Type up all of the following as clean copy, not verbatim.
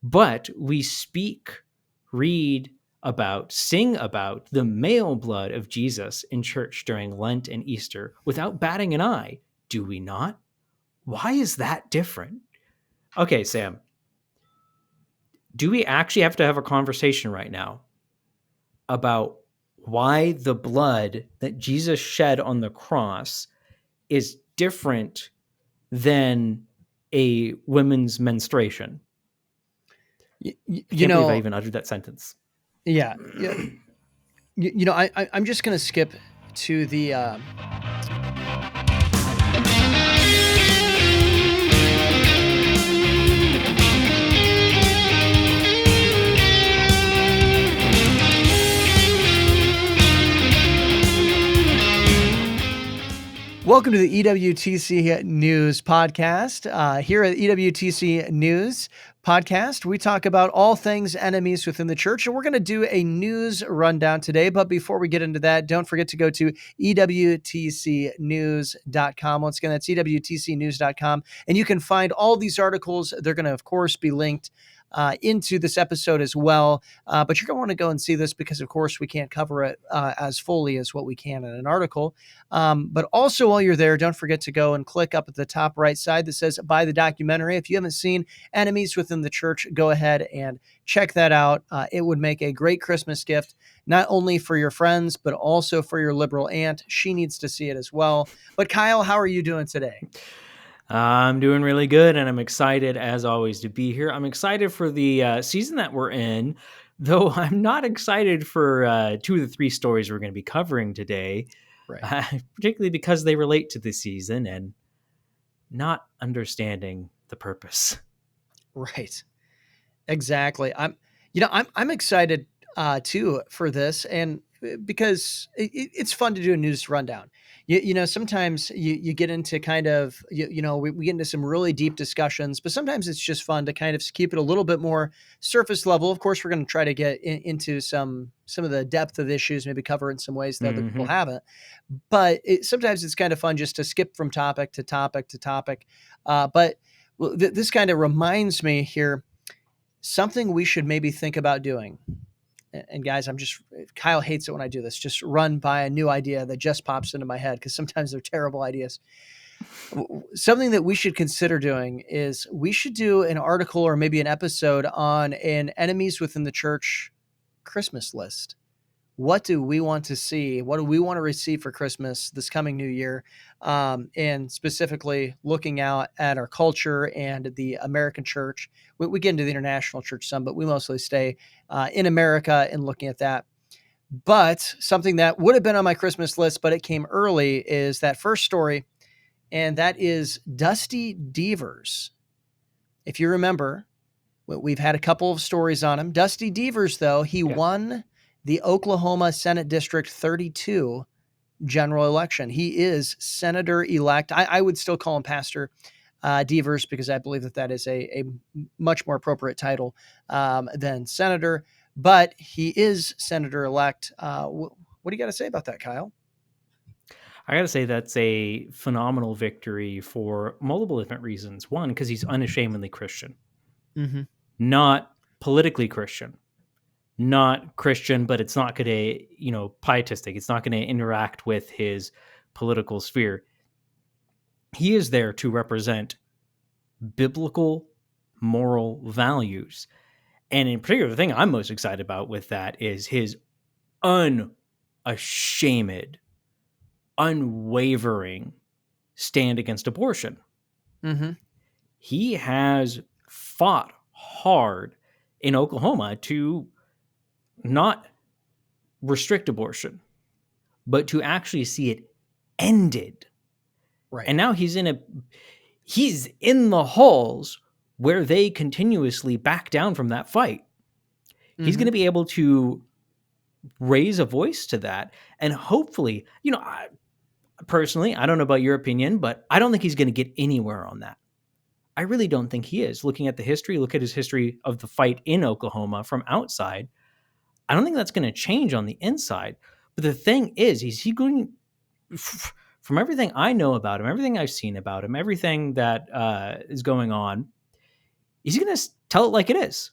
But we speak, read about, sing about the male blood of Jesus in church during Lent and Easter without batting an eye, do we not? Why is that different? Okay, Sam, do we actually have to have a conversation right now about why the blood that Jesus shed on the cross is different than a women's menstruation? I can't believe I even uttered that sentence. Yeah. I'm just going to skip to the Welcome to the EWTC News Podcast. Here at EWTC News Podcast, we talk about all things enemies within the church, and we're going to do a news rundown today. But before we get into that, don't forget to go to EWTCnews.com. Once again, that's EWTCnews.com, and you can find all these articles. They're going to, of course, be linked into this episode as well. But you're going to want to go and see this because, of course, we can't cover it as fully as what we can in an article. But also while you're there, don't forget to go and click up at the top right side that says buy the documentary. If you haven't seen Enemies Within the Church, go ahead and check that out. It would make a great Christmas gift, not only for your friends, but also for your liberal aunt. She needs to see it as well. But Kyle, how are you doing today? I'm doing really good, and I'm excited, as always, to be here. I'm excited for the season that we're in, though I'm not excited for 2 of the 3 stories we're going to be covering today, Right. Particularly because they relate to this season and not understanding the purpose. Right. Exactly. I'm excited too for this, and because it's fun to do a news rundown. Sometimes you get into kind of, we get into some really deep discussions, but sometimes it's just fun to kind of keep it a little bit more surface level. Of course, we're going to try to get into some of the depth of issues, maybe cover in some ways that other people haven't. But sometimes it's kind of fun just to skip from topic to topic to topic. But this kind of reminds me here, something we should maybe think about doing. And guys, Kyle hates it when I do this. Just run by a new idea that just pops into my head, because sometimes they're terrible ideas. Something that we should consider doing is we should do an article or maybe an episode on an Enemies Within the Church Christmas list. What do we want to see? What do we want to receive for Christmas this coming new year? And specifically looking out at our culture and the American church. We get into the international church some, but we mostly stay in America and looking at that. But something that would have been on my Christmas list, but it came early, is that first story, and that is Dusty Devers. If you remember, we've had a couple of stories on him. Dusty Devers, though, he won the Oklahoma Senate District 32 general election. He is Senator-elect. I would still call him Pastor Devers, because I believe that is a much more appropriate title than Senator, but he is Senator-elect. What do you got to say about that, Kyle? I got to say that's a phenomenal victory for multiple different reasons. One, because he's unashamedly Christian, not politically Christian. Not Christian, but it's not going to, pietistic. It's not going to interact with his political sphere. He is there to represent biblical moral values. And in particular, the thing I'm most excited about with that is his unashamed, unwavering stand against abortion. He has fought hard in Oklahoma to not restrict abortion, but to actually see it ended. Right. And now he's in the halls where they continuously back down from that fight. He's going to be able to raise a voice to that. And hopefully, personally, I don't know about your opinion, but I don't think he's going to get anywhere on that. I really don't think he is. Looking at the history, look at his history of the fight in Oklahoma from outside, I don't think that's going to change on the inside. But the thing is he going, from everything I know about him, everything I've seen about him, everything that is going on, He's going to tell it like it is,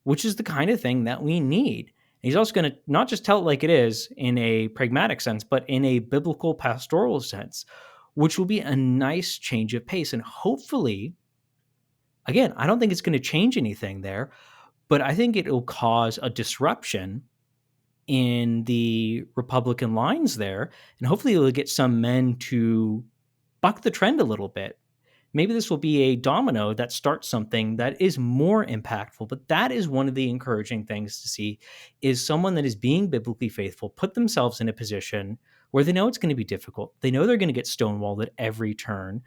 which is the kind of thing that we need. He's also going to not just tell it like it is in a pragmatic sense, but in a biblical pastoral sense, which will be a nice change of pace. And hopefully, again, I don't think it's going to change anything there, but I think it will cause a disruption in the Republican lines there. And hopefully, it'll get some men to buck the trend a little bit. Maybe this will be a domino that starts something that is more impactful. But that is one of the encouraging things to see, is someone that is being biblically faithful, put themselves in a position where they know it's going to be difficult. They know they're going to get stonewalled at every turn.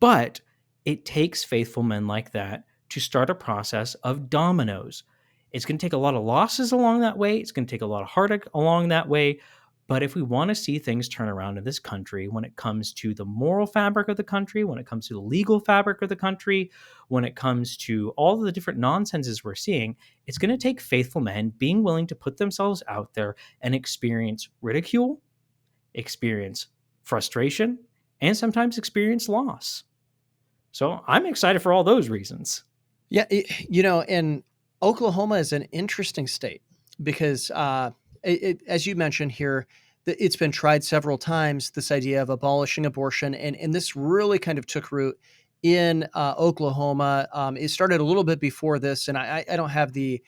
But it takes faithful men like that to start a process of dominoes. It's going to take a lot of losses along that way. It's going to take a lot of heartache along that way. But if we want to see things turn around in this country, when it comes to the moral fabric of the country, when it comes to the legal fabric of the country, when it comes to all of the different nonsenses we're seeing, it's going to take faithful men being willing to put themselves out there and experience ridicule, experience frustration, and sometimes experience loss. So I'm excited for all those reasons. Yeah, and Oklahoma is an interesting state because, as you mentioned here, it's been tried several times. This idea of abolishing abortion, and this really kind of took root in Oklahoma. It started a little bit before this, and I don't have the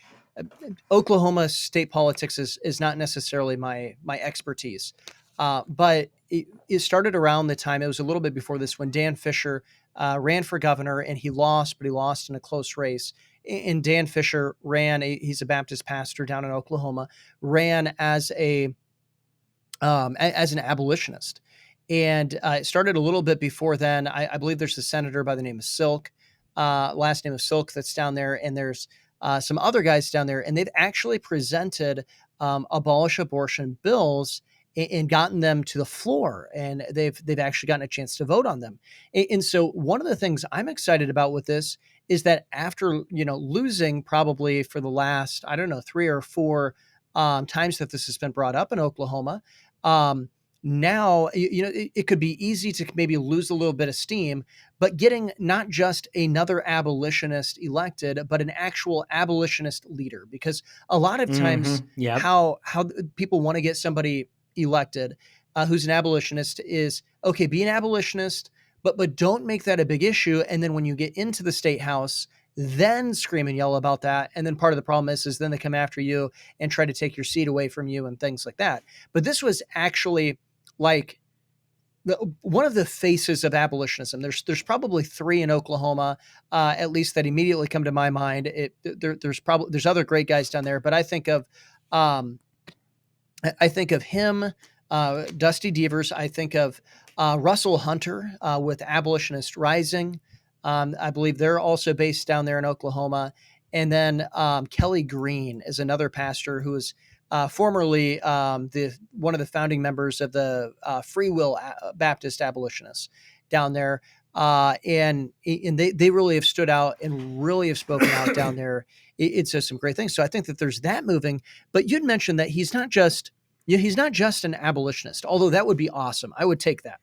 Oklahoma state politics is not necessarily my expertise, but it started around the time. It was a little bit before this when Dan Fisher ran for governor, and he lost, but he lost in a close race. And Dan Fisher ran. He's a Baptist pastor down in Oklahoma. Ran as an abolitionist, and it started a little bit before then. I believe there's a senator by the name of Silk, last name of Silk, that's down there, and there's some other guys down there, and they've actually presented abolish abortion bills and gotten them to the floor, and they've actually gotten a chance to vote on them. And so one of the things I'm excited about with this is that after losing probably for the last, I don't know, 3 or 4 times that this has been brought up in Oklahoma, now it could be easy to maybe lose a little bit of steam, but getting not just another abolitionist elected, but an actual abolitionist leader, because a lot of times Yep. how people want to get somebody elected who's an abolitionist is, okay, be an abolitionist, but don't make that a big issue. And then when you get into the state house, then scream and yell about that. And then part of the problem is then they come after you and try to take your seat away from you and things like that. But this was actually like one of the faces of abolitionism. There's probably 3 in Oklahoma, at least, that immediately come to my mind. There's other great guys down there, but I think of him, Dusty Devers. I think of Russell Hunter with Abolitionist Rising. I believe they're also based down there in Oklahoma. And then Kelly Green is another pastor who is formerly one of the founding members of the Free Will Baptist Abolitionists down there. And they really have stood out and really have spoken out down there. It says some great things. So I think that there's that moving. But you'd mentioned that he's not just an abolitionist, although that would be awesome. I would take that.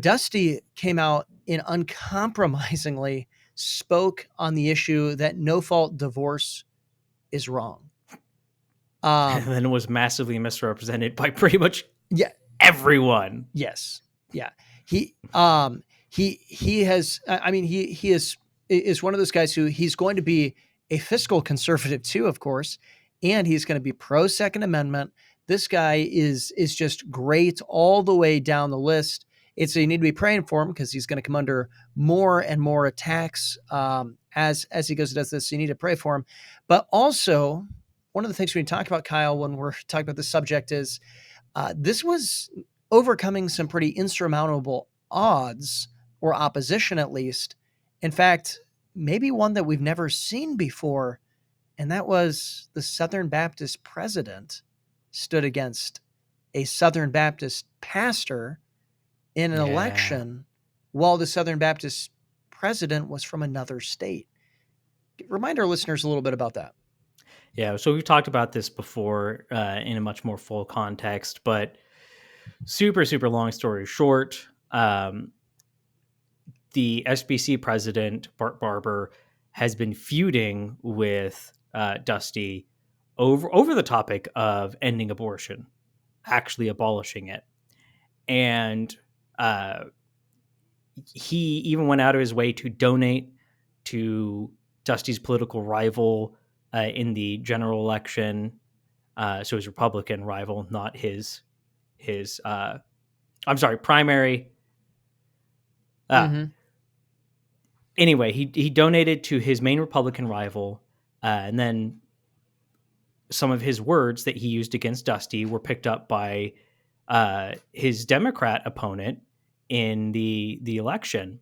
Dusty came out and uncompromisingly spoke on the issue that no-fault divorce is wrong. And then it was massively misrepresented by pretty much Yeah. everyone. Yes. Yeah. He has, I mean, he is one of those guys who he's going to be a fiscal conservative too, of course, and he's going to be pro Second Amendment. This guy is just great all the way down the list. You need to be praying for him because he's going to come under more and more attacks as he goes and does this. So you need to pray for him. But also, one of the things we talk about, Kyle, when we're talking about this subject is this was overcoming some pretty insurmountable odds, or opposition at least. In fact, maybe one that we've never seen before, and that was the Southern Baptist president stood against a Southern Baptist pastor in an election while the Southern Baptist president was from another state. Remind our listeners a little bit about that. Yeah, so we've talked about this before in a much more full context, but super, super long story short, the SBC president, Bart Barber, has been feuding with Dusty over the topic of ending abortion, actually abolishing it. And he even went out of his way to donate to Dusty's political rival in the general election. So his Republican rival, not his I'm sorry, primary. Uh, Mm-hmm. anyway, he donated to his main Republican rival, and then some of his words that he used against Dusty were picked up by his Democrat opponent in the election,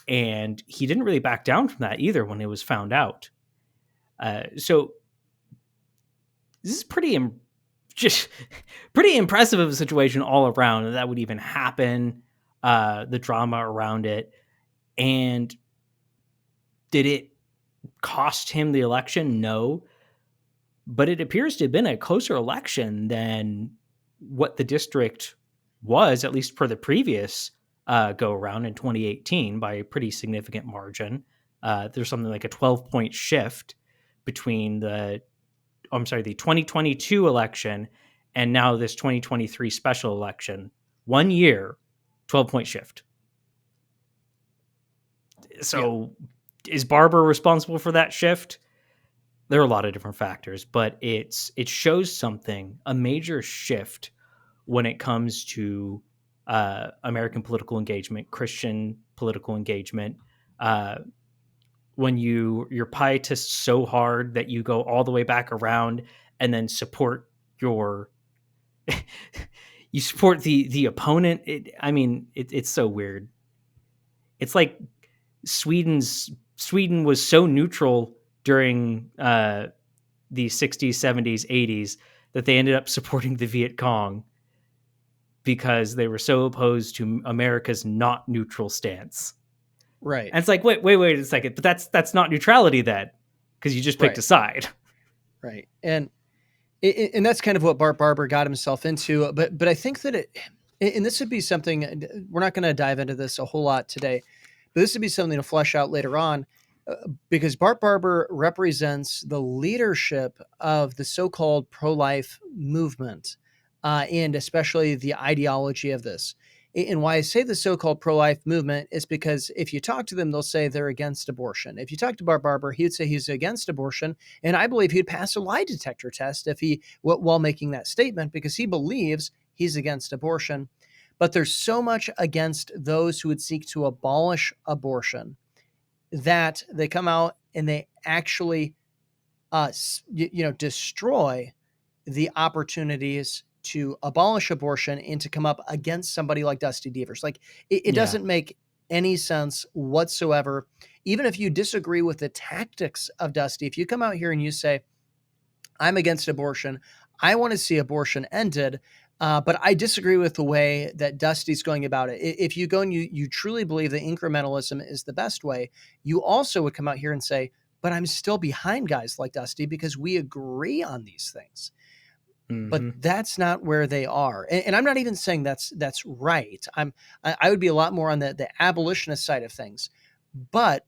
and he didn't really back down from that either when it was found out. So this is just pretty impressive of a situation all around that would even happen. The drama around it, and did it cost him the election? No, but it appears to have been a closer election than what the district was, at least per the previous go around in 2018, by a pretty significant margin. There's something like a 12-point shift between the 2022 election and now this 2023 special election. 1 year, 12-point shift. So is Barber responsible for that shift? There are a lot of different factors, but it shows something, a major shift when it comes to American political engagement, Christian political engagement. When you're pietist so hard that you go all the way back around and then support your you support the opponent. It's so weird. It's like Sweden was so neutral during the 60s, 70s, 80s that they ended up supporting the Viet Cong because they were so opposed to America's not neutral stance. Right. And it's like, wait a second, but that's not neutrality then, because you just picked a side. Right. And that's kind of what Bart Barber got himself into. But I think that and this would be something, we're not going to dive into this a whole lot today, but this would be something to flesh out later on, because Bart Barber represents the leadership of the so-called pro-life movement, and especially the ideology of this. And why I say the so-called pro-life movement is because if you talk to them, they'll say they're against abortion. If you talk to Bart Barber, he would say he's against abortion, and I believe he'd pass a lie detector test if while making that statement, because he believes he's against abortion. But there's so much against those who would seek to abolish abortion that they come out and they actually, destroy the opportunities to abolish abortion and to come up against somebody like Dusty Deevers. Like it doesn't make any sense whatsoever. Even if you disagree with the tactics of Dusty, if you come out here and you say, I'm against abortion, I want to see abortion ended, but I disagree with the way that Dusty's going about it. If you go and you truly believe that incrementalism is the best way, you also would come out here and say, but I'm still behind guys like Dusty because we agree on these things. Mm-hmm. But that's not where they are. And I'm not even saying that's right. I would be a lot more on the abolitionist side of things. But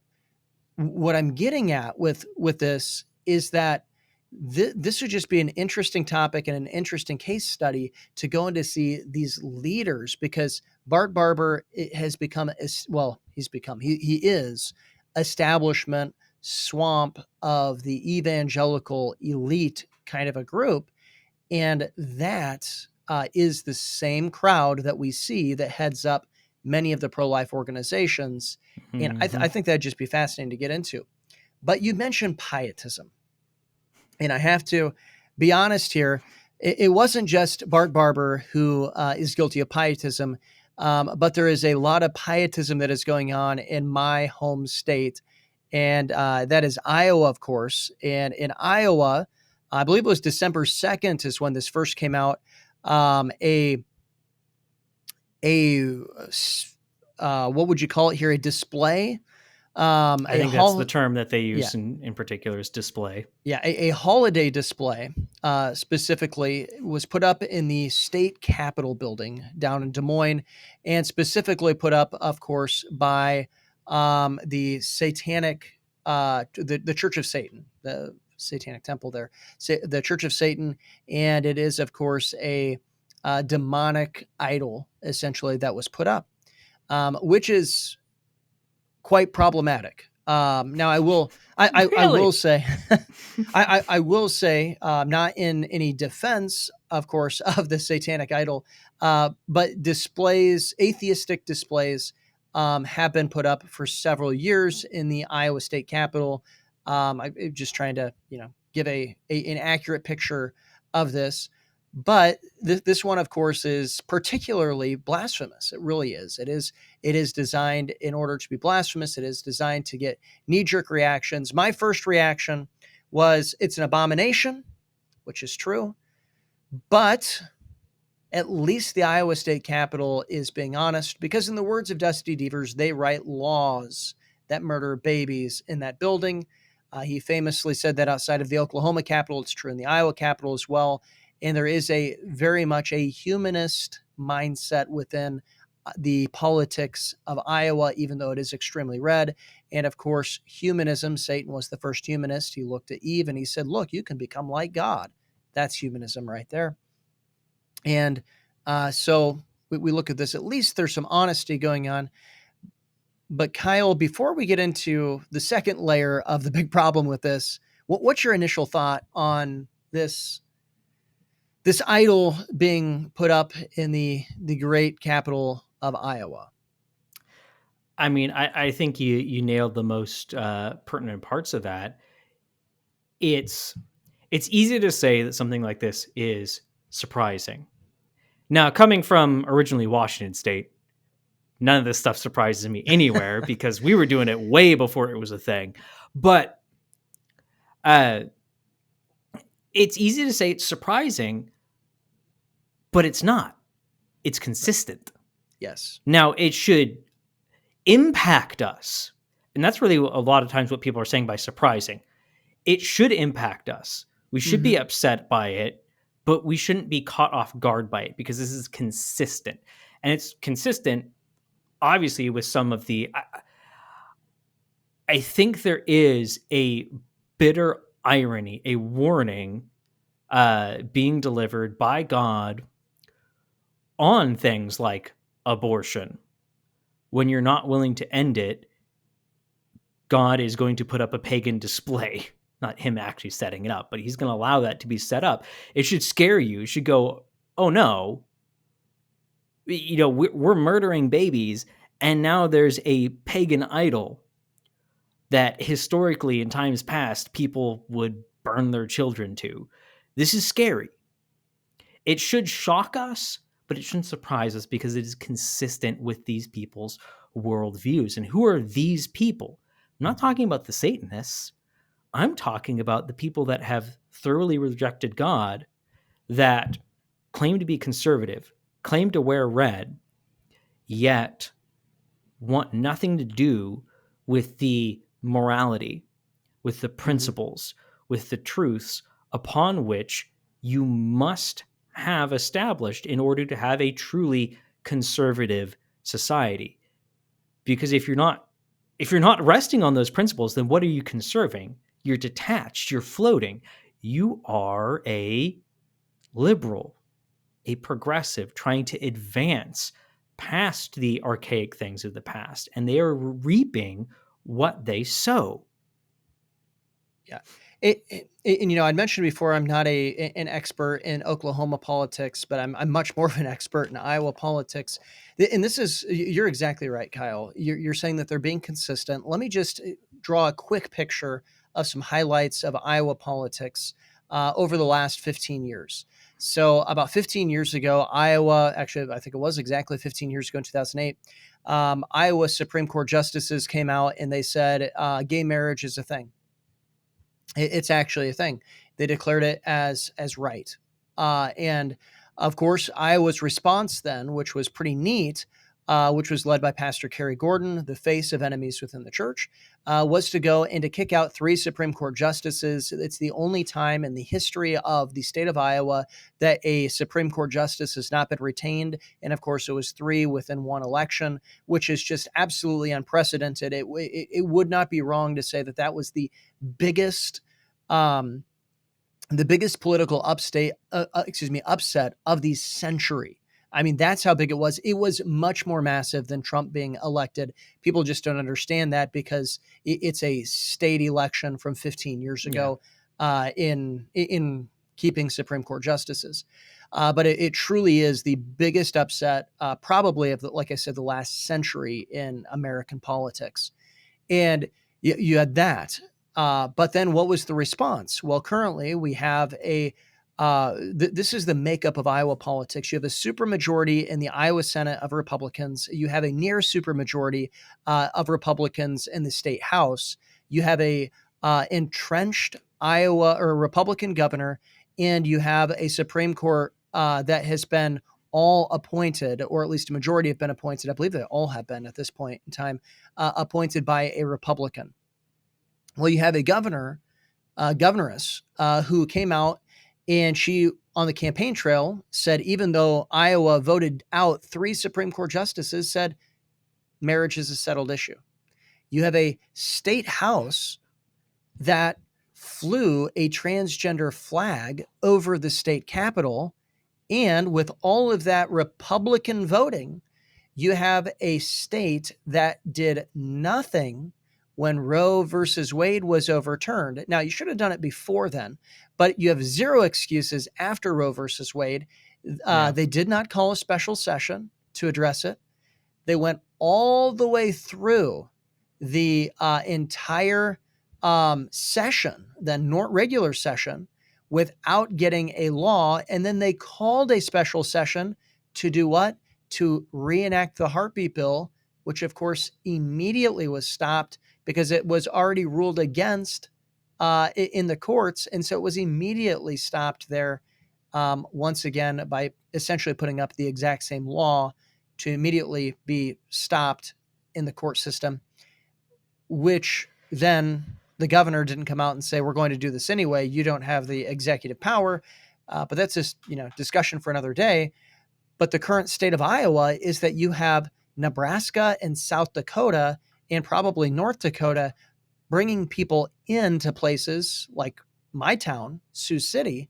what I'm getting at with this is that this would just be an interesting topic and an interesting case study to go and to see these leaders, because Bart Barber has become, he is establishment swamp of the evangelical elite kind of a group. And that is the same crowd that we see that heads up many of the pro-life organizations. And I think that'd just be fascinating to get into. But you mentioned pietism. And I have to be honest here. It wasn't just Bart Barber who is guilty of pietism, but there is a lot of pietism that is going on in my home state. And that is Iowa, of course. And in Iowa, I believe it was December 2nd is when this first came out. What would you call it here? A display I A think that's the hol term that they yeah, use in particular is display. yeah, a holiday display, specifically was put up in the state capitol building down in Des Moines, and specifically put up, of course, by the Satanic, the Church of Satan, the Satanic Temple there, the Church of Satan, and it is, of course, a demonic idol essentially that was put up, which is quite problematic. Now, I will Really? say, I will say, not in any defense, of course, of the satanic idol, but displays, atheistic displays, have been put up for several years in the Iowa State Capitol. I'm just trying to, give an accurate picture of this. But this one, of course, is particularly blasphemous. It really is. It is designed in order to be blasphemous. It is designed to get knee-jerk reactions. My first reaction was it's an abomination, which is true, but at least the Iowa State Capitol is being honest, because in the words of Dusty Devers, they write laws that murder babies in that building. He famously said that outside of the Oklahoma Capitol, it's true in the Iowa Capitol as well. And there is a very much a humanist mindset within the politics of Iowa, even though it is extremely red. And of course, humanism, Satan was the first humanist. He looked at Eve and he said, look, you can become like God. That's humanism right there. And so we look at this, at least there's some honesty going on. But Kyle, before we get into the second layer of the big problem with this, what's your initial thought on this idol being put up in the great capital of Iowa? I mean, I think you nailed the most pertinent parts of that. It's it's easy to say that something like this is surprising. Now, coming from originally Washington State, none of this stuff surprises me anywhere because we were doing it way before it was a thing. But uh, it's easy to say it's surprising, but it's not. It's consistent. Yes. Now, it should impact us. And that's really a lot of times what people are saying by surprising. It should impact us. We should be Mm-hmm. upset by it, but we shouldn't be caught off guard by it because this is consistent. And it's consistent, obviously, with some of the. I think there is a bitter irony, a warning being delivered by God on things like abortion. When you're not willing to end it, God is going to put up a pagan display. Not him actually setting it up, but he's going to allow that to be set up. It should scare you. It should go, oh no, we're murdering babies, and now there's a pagan idol that historically in times past people would burn their children to. This is scary. It should shock us, but it shouldn't surprise us because it is consistent with these people's worldviews. And who are these people? I'm not talking about the Satanists. I'm talking about the people that have thoroughly rejected God, that claim to be conservative, claim to wear red, yet want nothing to do with the morality, with the Mm-hmm. principles, with the truths upon which you must have established in order to have a truly conservative society. Because if you're not resting on those principles, then what are you conserving? You're detached, you're floating. You are a liberal, a progressive trying to advance past the archaic things of the past, and they are reaping what they sow. Yeah. And I'd mentioned before, I'm not an expert in Oklahoma politics, but I'm much more of an expert in Iowa politics. And this is, you're exactly right, Kyle. You're saying that they're being consistent. Let me just draw a quick picture of some highlights of Iowa politics over the last 15 years. So about 15 years ago, Iowa, actually, I think it was exactly 15 years ago in 2008, Iowa Supreme Court justices came out and they said gay marriage is a thing. It's actually a thing. They declared it as right. And of course, Iowa's response then, which was pretty neat, which was led by Pastor Kerry Gordon, the face of enemies within the church, was to go and to kick out 3 Supreme Court justices. It's the only time in the history of the state of Iowa that a Supreme Court justice has not been retained. And of course, it was 3 within one election, which is just absolutely unprecedented. It would not be wrong to say that that was the biggest political upset of the century. I mean, that's how big it was. It was much more massive than Trump being elected. People just don't understand that because it's a state election from 15 years ago in keeping Supreme Court justices. But it truly is the biggest upset, probably of, like I said, the last century in American politics. And you had that. But then what was the response? Well, currently we have this is the makeup of Iowa politics. You have a supermajority in the Iowa Senate of Republicans. You have a near supermajority of Republicans in the state House. You have a entrenched Iowa or Republican governor, and you have a Supreme Court that has been all appointed, or at least a majority have been appointed. I believe they all have been at this point in time appointed by a Republican. Well, you have a governess who came out, and she, on the campaign trail, said even though Iowa voted out 3 Supreme Court justices, said marriage is a settled issue. You have a state house that flew a transgender flag over the state capitol, and with all of that Republican voting, you have a state that did nothing when Roe versus Wade was overturned. Now, you should have done it before then, but you have 0 excuses after Roe versus Wade. They did not call a special session to address it. They went all the way through the entire session, the regular session, without getting a law. And then they called a special session to do what? To reenact the heartbeat bill, which of course immediately was stopped because it was already ruled against in the courts. And so it was immediately stopped there once again by essentially putting up the exact same law to immediately be stopped in the court system, which then the governor didn't come out and say, we're going to do this anyway. You don't have the executive power. But that's just, discussion for another day. But the current state of Iowa is that you have Nebraska and South Dakota and probably North Dakota bringing people into places like my town, Sioux City,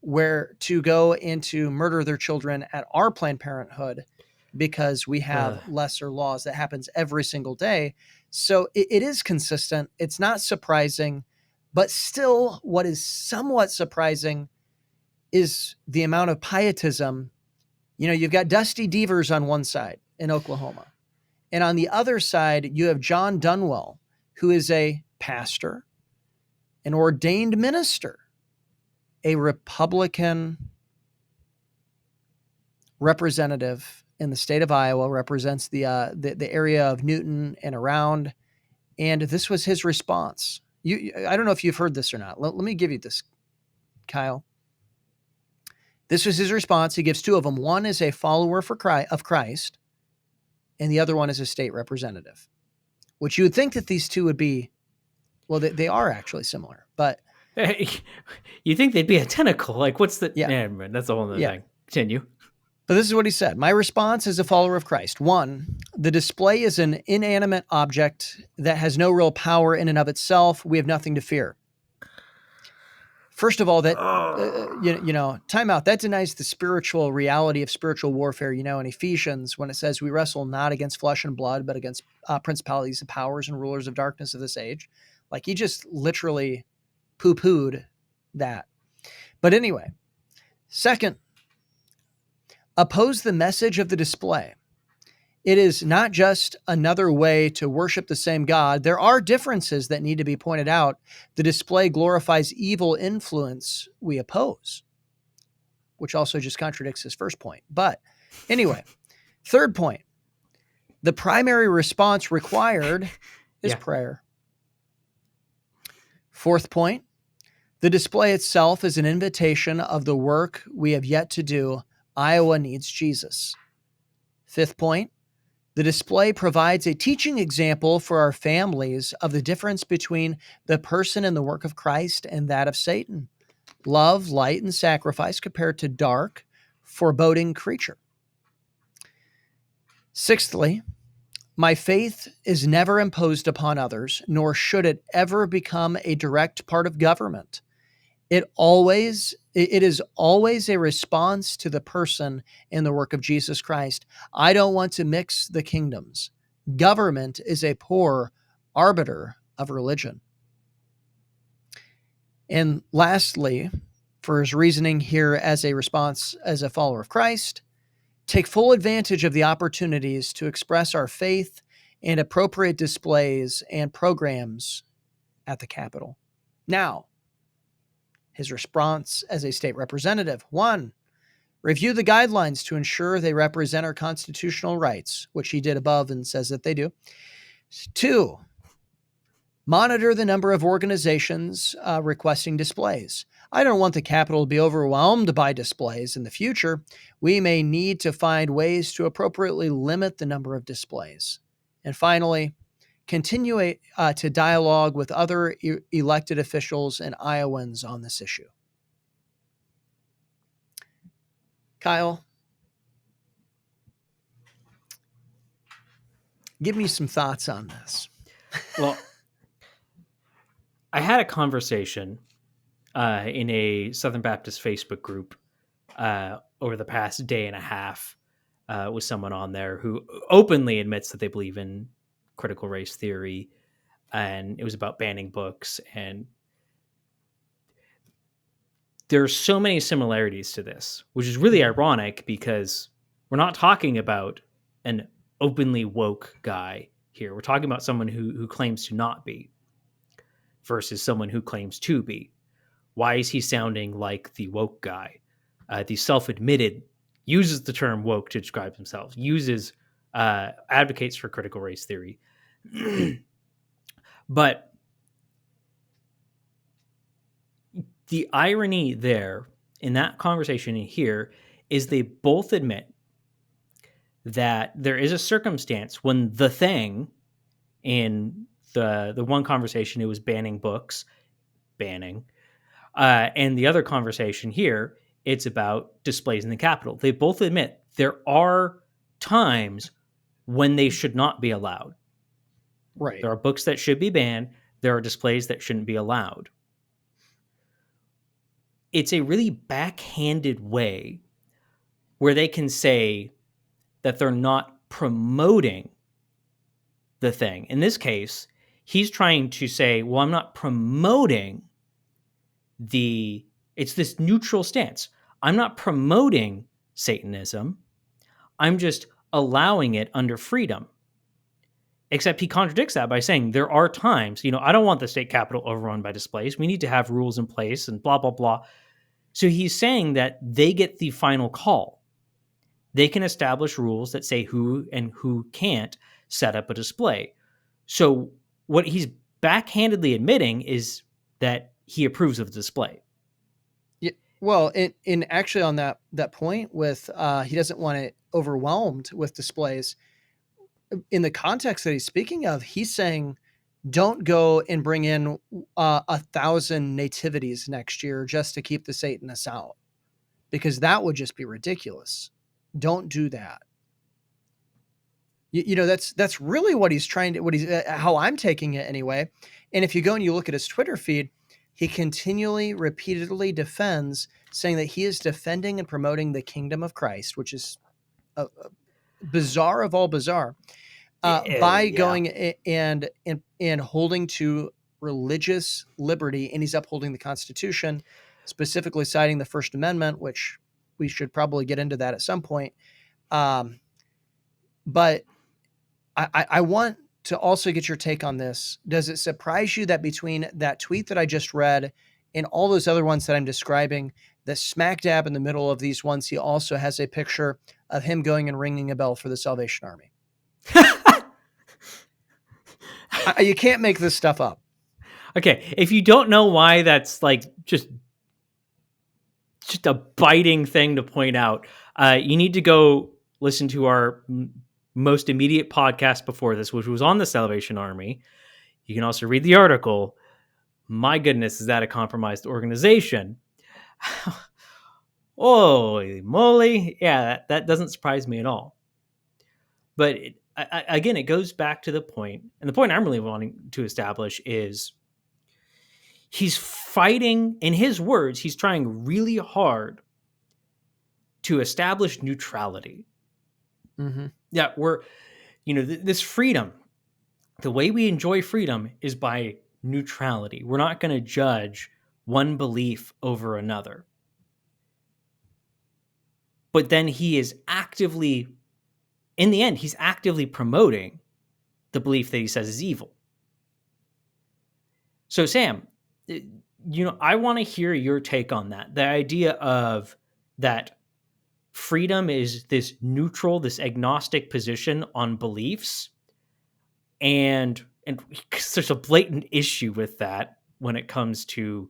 where to go and to murder their children at our Planned Parenthood because we have lesser laws. That happens every single day. So it is consistent. It's not surprising, but still what is somewhat surprising is the amount of pietism. You've got Dusty Deevers on one side in Oklahoma. And on the other side, you have John Dunwell, who is a pastor, an ordained minister, a Republican representative in the state of Iowa, represents the area of Newton and around. And this was his response. I don't know if you've heard this or not. Let me give you this, Kyle. This was his response. He gives 2 of them. One is a follower of Christ, and the other one is a state representative, which you would think that these two would be, well, they are actually similar, but. You think they'd be identical. Like, what's the, that's a whole other thing. Continue. But this is what he said. My response is a follower of Christ. 1, the display is an inanimate object that has no real power in and of itself. We have nothing to fear. First of all, that, time out. That denies the spiritual reality of spiritual warfare. In Ephesians, when it says we wrestle not against flesh and blood, but against principalities and powers and rulers of darkness of this age. Like, he just literally poo-pooed that. But anyway, second, oppose the message of the display. It is not just another way to worship the same God. There are differences that need to be pointed out. The display glorifies evil influence we oppose, which also just contradicts his first point. But anyway, third point, the primary response required is prayer. Fourth point, the display itself is an invitation of the work we have yet to do. Iowa needs Jesus. Fifth point, The display provides a teaching example for our families of the difference between the person and the work of Christ and that of Satan. Love, light, and sacrifice compared to dark, foreboding creature. Sixthly, my faith is never imposed upon others, nor should it ever become a direct part of government. It is always a response to the person and the work of Jesus Christ. I don't want to mix the kingdoms. Government is a poor arbiter of religion. And lastly, for his reasoning here as a response as a follower of Christ, take full advantage of the opportunities to express our faith and appropriate displays and programs at the Capitol. Now, his response as a state representative: 1, review the guidelines to ensure they represent our constitutional rights, which he did above and says that they do. 2, monitor the number of organizations requesting displays. I don't want the Capitol to be overwhelmed by displays in the future. We may need to find ways to appropriately limit the number of displays. And finally, continue to dialogue with other elected officials and Iowans on this issue. Kyle, give me some thoughts on this. Well, I had a conversation in a Southern Baptist Facebook group over the past day and a half with someone on there who openly admits that they believe in critical race theory, and it was about banning books. And there's so many similarities to this, which is really ironic because we're not talking about an openly woke guy here. We're talking about someone who claims to not be versus someone who claims to be. Why is he sounding like the woke guy? The self-admitted uses the term woke to describe himself, advocates for critical race theory. But the irony there in that conversation in here is they both admit that there is a circumstance when the thing in the one conversation, it was banning books, and the other conversation here, it's about displays in the Capitol. They both admit there are times when they should not be allowed. Right. There are books that should be banned. There are displays that shouldn't be allowed. It's a really backhanded way where they can say that they're not promoting the thing. In this case, he's trying to say, well, I'm not promoting it's this neutral stance. I'm not promoting Satanism. I'm just allowing it under freedom. Except he contradicts that by saying there are times, I don't want the state capitol overrun by displays. We need to have rules in place and blah, blah, blah. So he's saying that they get the final call. They can establish rules that say who and who can't set up a display. So what he's backhandedly admitting is that he approves of the display. Yeah, well, in actually on that point with he doesn't want it overwhelmed with displays. In the context that he's speaking of, he's saying, don't go and bring in 1,000 nativities next year just to keep the Satanists out, because that would just be ridiculous. Don't do that. That's really what he's trying to, how I'm taking it anyway. And if you go and you look at his Twitter feed, he continually, repeatedly defends, saying that he is defending and promoting the kingdom of Christ, which is bizarre of all bizarre, by going and holding to religious liberty, and he's upholding the Constitution, specifically citing the First Amendment, which we should probably get into that at some point. But I want to also get your take on this. Does it surprise you that between that tweet that I just read and all those other ones that I'm describing, that smack dab in the middle of these ones, he also has a picture of him going and ringing a bell for the Salvation Army? You can't make this stuff up. Okay, if you don't know why that's like just a biting thing to point out, you need to go listen to our most immediate podcast before this, which was on the Salvation Army. You can also read the article. My goodness, is that a compromised organization? Holy moly. Yeah, that doesn't surprise me at all. But again, it goes back to the point, and the point I'm really wanting to establish is he's fighting, in his words, he's trying really hard to establish neutrality. Mm-hmm. Yeah, this freedom, the way we enjoy freedom is by neutrality. We're not going to judge one belief over another. But then he is actively, in the end, he's actively promoting the belief that he says is evil. So, Sam, I want to hear your take on that. The idea of that freedom is this neutral, this agnostic position on beliefs. And because there's a blatant issue with that when it comes to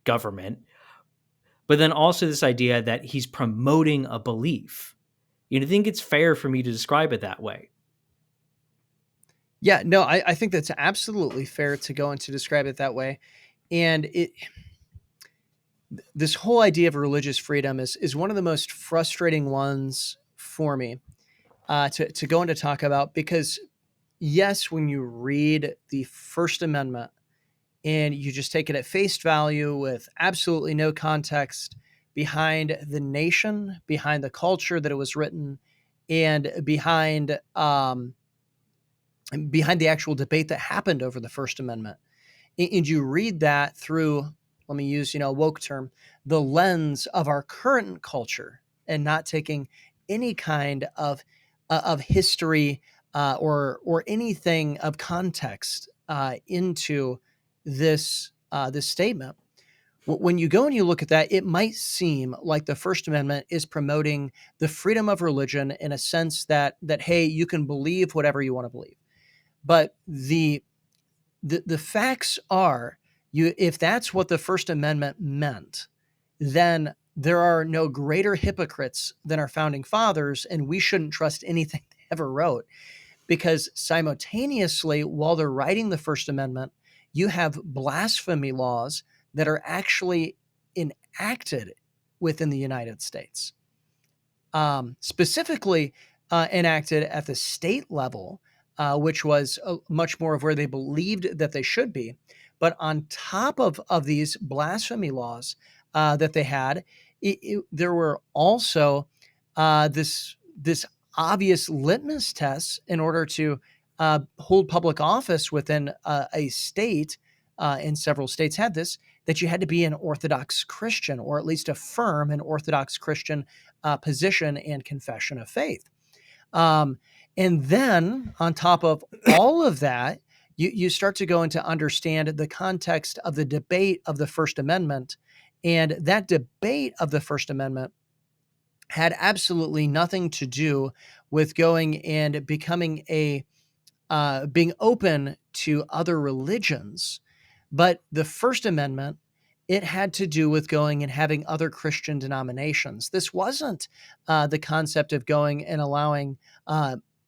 government. But then also this idea that he's promoting a belief. You think it's fair for me to describe it that way? Yeah, no, I think that's absolutely fair to go and to describe it that way. And this whole idea of religious freedom is one of the most frustrating ones for me to go and to talk about, because yes, when you read the First Amendment and you just take it at face value with absolutely no context behind the nation, behind the culture that it was written, and behind the actual debate that happened over the First Amendment, and you read that through, let me use, a woke term, the lens of our current culture, and not taking any kind of history or anything of context into this statement. When you go and you look at that, it might seem like the First Amendment is promoting the freedom of religion in a sense that hey, you can believe whatever you want to believe. But the facts are, if that's what the First Amendment meant, then there are no greater hypocrites than our founding fathers, and we shouldn't trust anything they ever wrote. Because simultaneously, while they're writing the First Amendment, you have blasphemy laws that are actually enacted within the United States, specifically enacted at the state level, which was much more of where they believed that they should be. But on top of these blasphemy laws that they had, there were also this obvious litmus tests in order to hold public office within a state, and several states had this, that you had to be an Orthodox Christian, or at least affirm an Orthodox Christian position and confession of faith. And then on top of all of that, you start to go into understand the context of the debate of the First Amendment. And that debate of the First Amendment had absolutely nothing to do with going and becoming being open to other religions. But the First Amendment, it had to do with going and having other Christian denominations. This wasn't the concept of going and allowing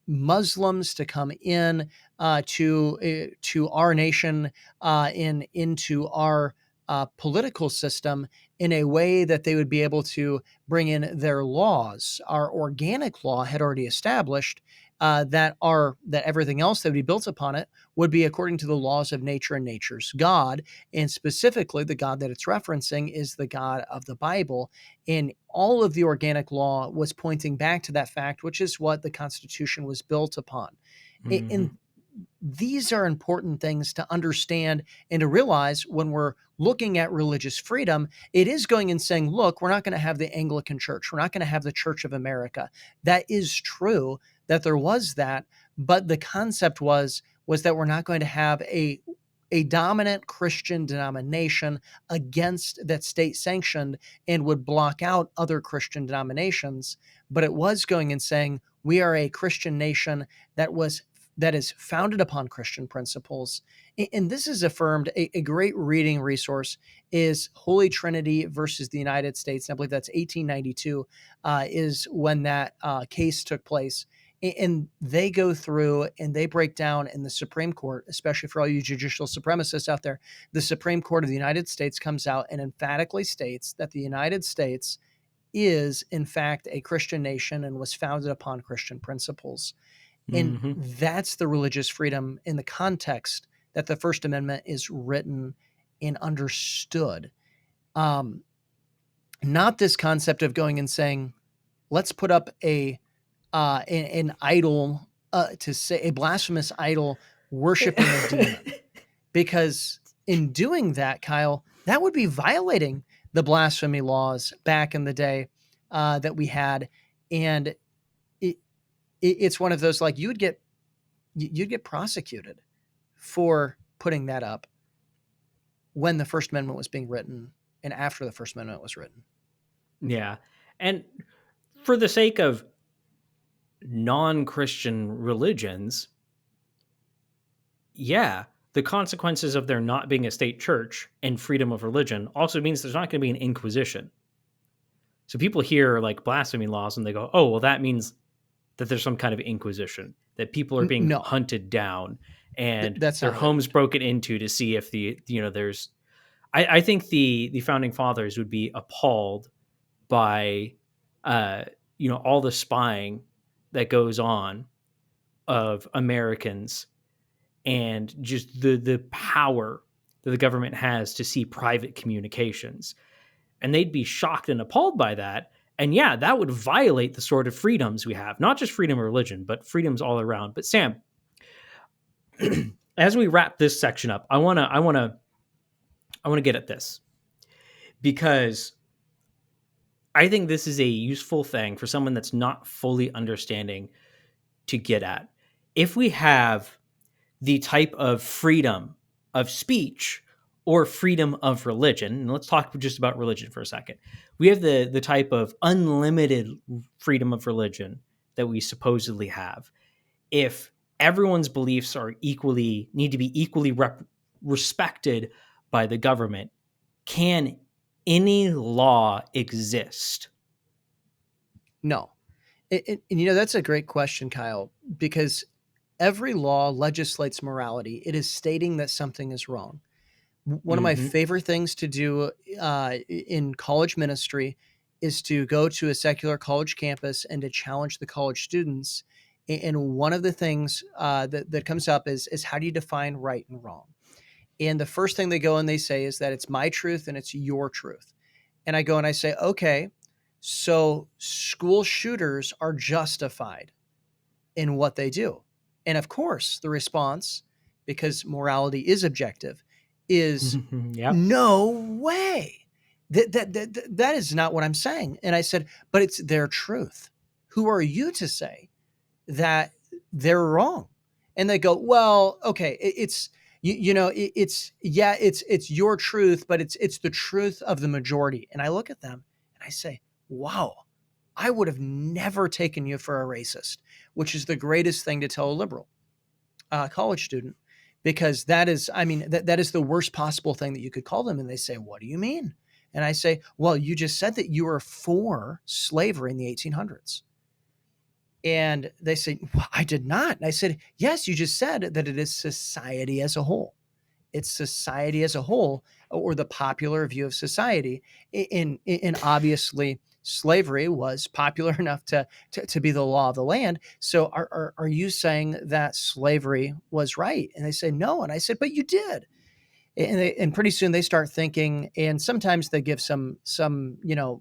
Muslims to come in to our nation, into our political system in a way that they would be able to bring in their laws. Our organic law had already established that everything else that would be built upon it would be according to the laws of nature and nature's God. And specifically, the God that it's referencing is the God of the Bible. And all of the organic law was pointing back to that fact, which is what the Constitution was built upon. Mm-hmm. And these are important things to understand and to realize when we're looking at religious freedom. It is going and saying, look, we're not going to have the Anglican Church. We're not going to have the Church of America. That is true that there was that, but the concept was that we're not going to have a dominant Christian denomination against that state sanctioned and would block out other Christian denominations. But it was going and saying, we are a Christian nation that is founded upon Christian principles. And this is affirmed. A great reading resource is Holy Trinity versus the United States. I believe that's 1892 is when that case took place. And they go through and they break down in the Supreme Court, especially for all you judicial supremacists out there. The Supreme Court of the United States comes out and emphatically states that the United States is, in fact, a Christian nation and was founded upon Christian principles. And Mm-hmm. that's the religious freedom in the context that the First Amendment is written and understood. Um, Not this concept of going and saying, let's put up an idol, to say a blasphemous idol worshiping a demon, because in doing that, Kyle, that would be violating the blasphemy laws back in the day that we had, and it's one of those, like, you'd get prosecuted for putting that up when the First Amendment was being written and after the First Amendment was written. Yeah. And for the sake of non-Christian religions, yeah, the consequences of there not being a state church and freedom of religion also means there's not going to be an inquisition. So people hear like blasphemy laws and they go, oh, well, that means that there's some kind of inquisition, that people are being No, hunted down and that's their not what it homes means. broken into to see if there's. I think the founding fathers would be appalled by all the spying that goes on of Americans and just the power that the government has to see private communications. And they'd be shocked and appalled by that. And yeah, that would violate the sort of freedoms we have, not just freedom of religion, but freedoms all around. But Sam, as we wrap this section up, I want to get at this because I think this is a useful thing for someone that's not fully understanding to get at. If we have the type of freedom of speech or freedom of religion, and let's talk just about religion for a second. We have the type of unlimited freedom of religion that we supposedly have. If everyone's beliefs need to be equally respected by the government, can any law exist? No. And that's a great question, Kyle, because every law legislates morality. It is stating that something is wrong. One of my Mm-hmm. favorite things to do in college ministry is to go to a secular college campus and to challenge the college students. And one of the things that comes up is how do you define right and wrong? And the first thing they go and they say is that it's my truth and it's your truth. And I go and I say, okay, so school shooters are justified in what they do. And of course, the response, because morality is objective, is Yep. no way. That is not what I'm saying. And I said, but it's their truth. Who are you to say that they're wrong? And they go, well, okay, it's your truth, but it's the truth of the majority. And I look at them and I say, wow, I would have never taken you for a racist, which is the greatest thing to tell a liberal college student, because that is, I mean, that is the worst possible thing that you could call them. And they say, what do you mean? And I say, well, you just said that you were for slavery in the 1800s. And they say, well, I did not. And I said, yes, you just said that it is society as a whole. It's society as a whole, or the popular view of society. In obviously, slavery was popular enough to be the law of the land. So are you saying that slavery was right? And they say, no. And I said, but you did. And pretty soon they start thinking, and sometimes they give some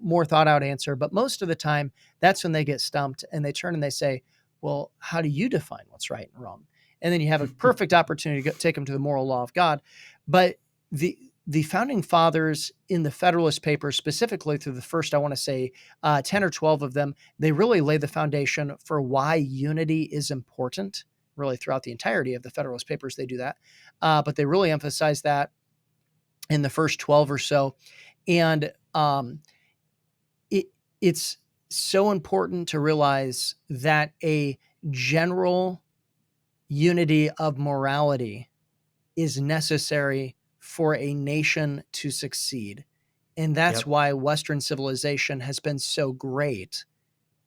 more thought out answer, but most of the time that's when they get stumped and they turn and they say, well, how do you define what's right and wrong? And then you have a perfect opportunity to take them to the moral law of God. But the founding fathers in the Federalist Papers, specifically through the first, I want to say 10 or 12 of them, they really lay the foundation for why unity is important. Really, throughout the entirety of the Federalist Papers, they do that. But they really emphasize that in the first 12 or so. And it's so important to realize that a general unity of morality is necessary for a nation to succeed. And that's Yep. why Western civilization has been so great,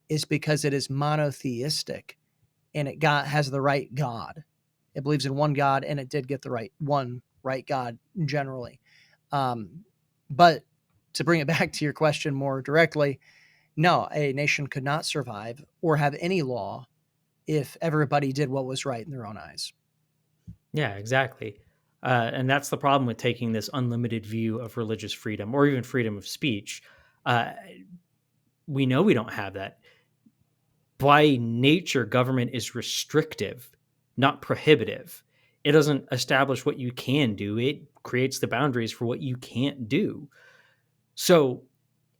is because it is monotheistic. and it has the right God. It believes in one God, and it did get the right God generally. But to bring it back to your question more directly, no, a nation could not survive or have any law if everybody did what was right in their own eyes. Yeah, exactly. And that's the problem with taking this unlimited view of religious freedom or even freedom of speech. Uh, we know we don't have that. By nature, government is restrictive, not prohibitive. It doesn't establish what you can do, it creates the boundaries for what you can't do. So,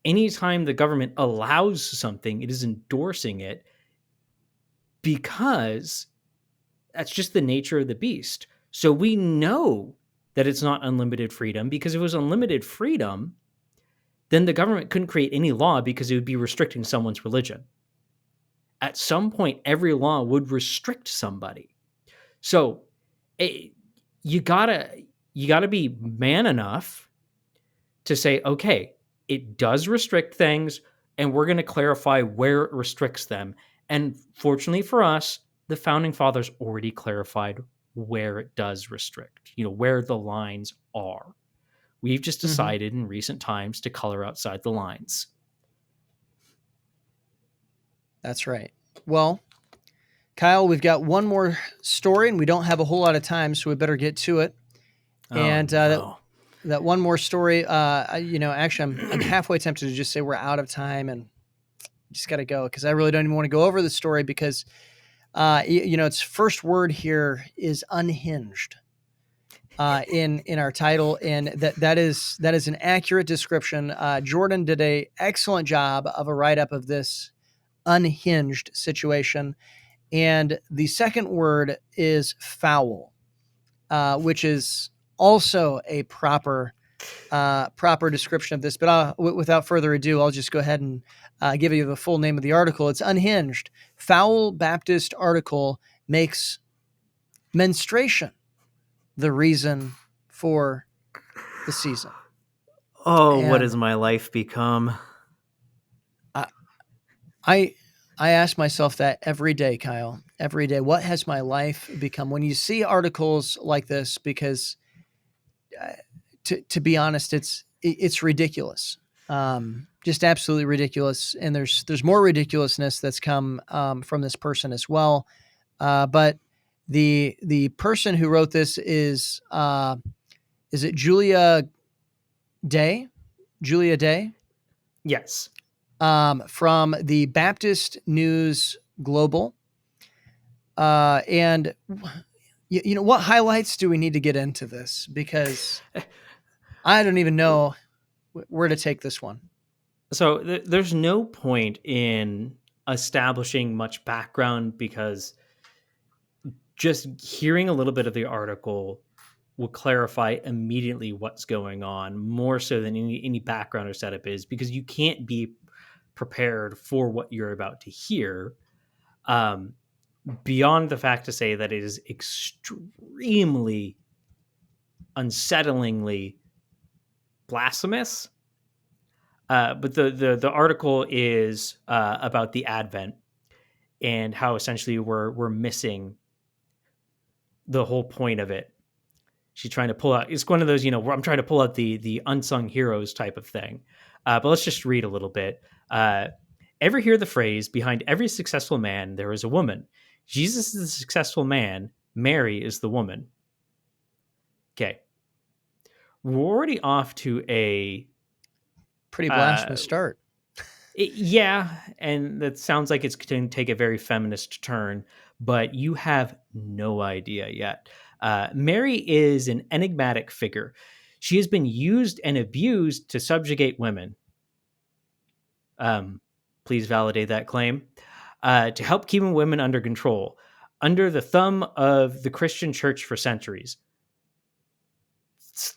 anytime the government allows something, it is endorsing it because that's just the nature of the beast. So, we know that it's not unlimited freedom because if it was unlimited freedom, then the government couldn't create any law because it would be restricting someone's religion. At some point, every law would restrict somebody. So it, you gotta you gotta be man enough to say, okay, it does restrict things, and we're going to clarify where it restricts them. And fortunately for us, the founding fathers already clarified where it does restrict. Where the lines are. We've just Mm-hmm. decided in recent times to color outside the lines. That's right. Well, Kyle, we've got one more story, and we don't have a whole lot of time, so we better get to it. Oh And no. that one more story, actually, I'm halfway tempted to just say we're out of time and just got to go because I really don't even want to go over the story because, its first word here is unhinged in our title, and that is an accurate description. Jordan did a excellent job of a write up of this unhinged situation. And the second word is foul, which is also a proper description of this. But without further ado, I'll just go ahead and give you the full name of the article. It's Unhinged. Foul Baptist article makes menstruation the reason for the season. Oh, what And has my life become? I, I I ask myself that every day, Kyle. Every day, what has my life become? When you see articles like this, because uh, to be honest, it's ridiculous, just absolutely ridiculous. And there's more ridiculousness that's come from this person as well. But the person who wrote this is it Day? Julia Day? Yes. From the Baptist News Global. And what highlights do we need to get into this? Because I don't even know where to take this one. So there's no point in establishing much background because just hearing a little bit of the article will clarify immediately what's going on more so than any background or setup is because you can't be prepared for what you're about to hear. Beyond the fact to say that it is extremely unsettlingly blasphemous. But the article is about the Advent and how essentially we're missing the whole point of it. She's trying to pull out. It's one of those, where I'm trying to pull out the unsung heroes type of thing. But let's just read a little bit. Ever hear the phrase, behind every successful man, there is a woman? Jesus is the successful man. Mary is the woman. Okay. We're already off to a Pretty uh, blasphemous start. yeah, and that sounds like it's going to take a very feminist turn, but you have no idea yet. Mary is an enigmatic figure. She has been used and abused to subjugate women. Um, please validate that claim. To help keeping women under control, under the thumb of the Christian church for centuries.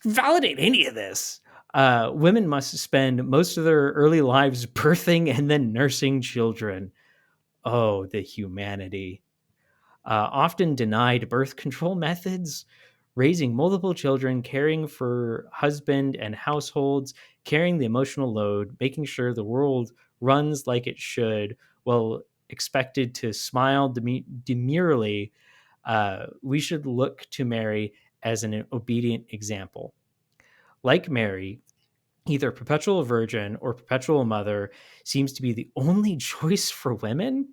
Validate any of this. Women must spend most of their early lives birthing and then nursing children. Oh, the humanity. Often denied birth control methods, raising multiple children, caring for husband and households, carrying the emotional load, making sure the world runs like it should, while expected to smile demurely, we should look to Mary as an obedient example. Like Mary, either perpetual virgin or perpetual mother seems to be the only choice for women.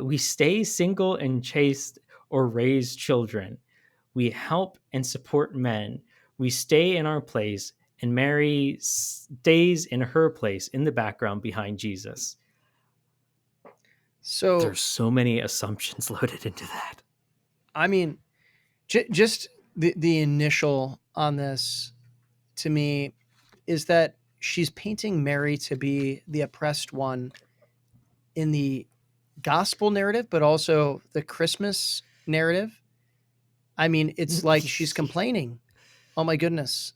We stay single and chaste or raise children. We help and support men. We stay in our place, and Mary stays in her place in the background behind Jesus. So, There's so many assumptions loaded into that. I mean, just the initial on this to me is that she's painting Mary to be the oppressed one in the gospel narrative, but also the Christmas narrative. I mean, it's like she's complaining, oh my goodness,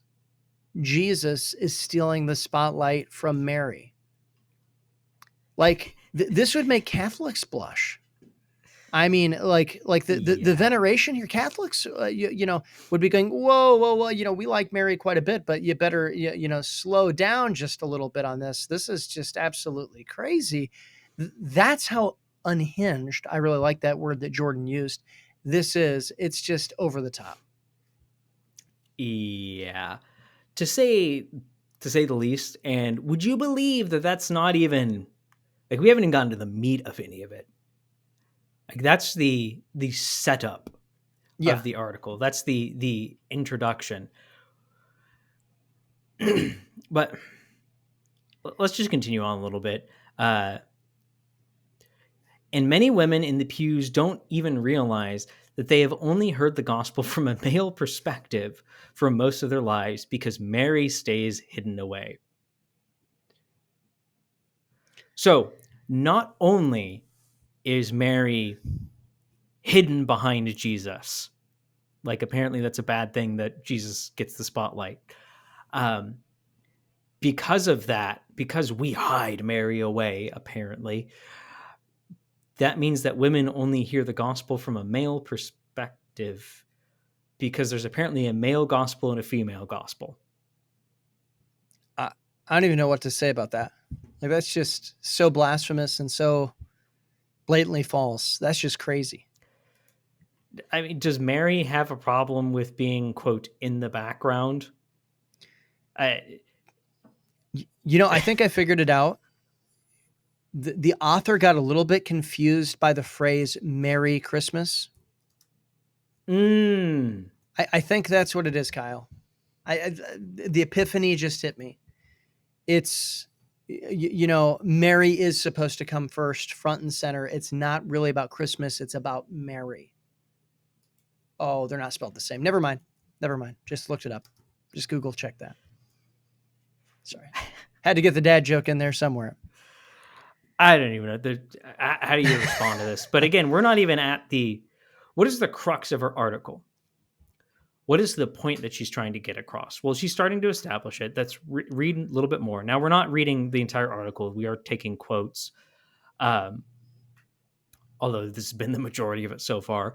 Jesus is stealing the spotlight from Mary. Like this would make Catholics blush. I mean, like the veneration here, Catholics, would be going, whoa, we like Mary quite a bit, but you better, slow down just a little bit on this. This is just absolutely crazy. That's how unhinged. I really like that word that Jordan used. It's just over the top. Yeah, to say the least. And would you believe that that's not even like we haven't even gotten to the meat of any of it? Like that's the setup Yeah. of the article. That's the introduction. But let's just continue on a little bit. And many women in the pews don't even realize that they have only heard the gospel from a male perspective for most of their lives because Mary stays hidden away. So, not only is Mary hidden behind Jesus, like apparently that's a bad thing that Jesus gets the spotlight. Because of that, because we hide Mary away, apparently, that means that women only hear the gospel from a male perspective because there's apparently a male gospel and a female gospel. I don't even know what to say about that. Like, that's just so blasphemous and so blatantly false. That's just crazy. I mean, does Mary have a problem with being, quote, in the background? I think I figured it out. The author got a little bit confused by the phrase Merry Christmas. I think that's what it is, Kyle. The epiphany just hit me. It's, Mary is supposed to come first, front and center. It's not really about Christmas. It's about Mary. Oh, they're not spelled the same. Never mind. Just looked it up. Just Google check that. Sorry. Had to get the dad joke in there somewhere. I don't even know. How do you respond to this? But again, we're not even at what is the crux of her article? What is the point that she's trying to get across? Well, she's starting to establish it. Let's read a little bit more. Now, we're not reading the entire article. We are taking quotes, although this has been the majority of it so far.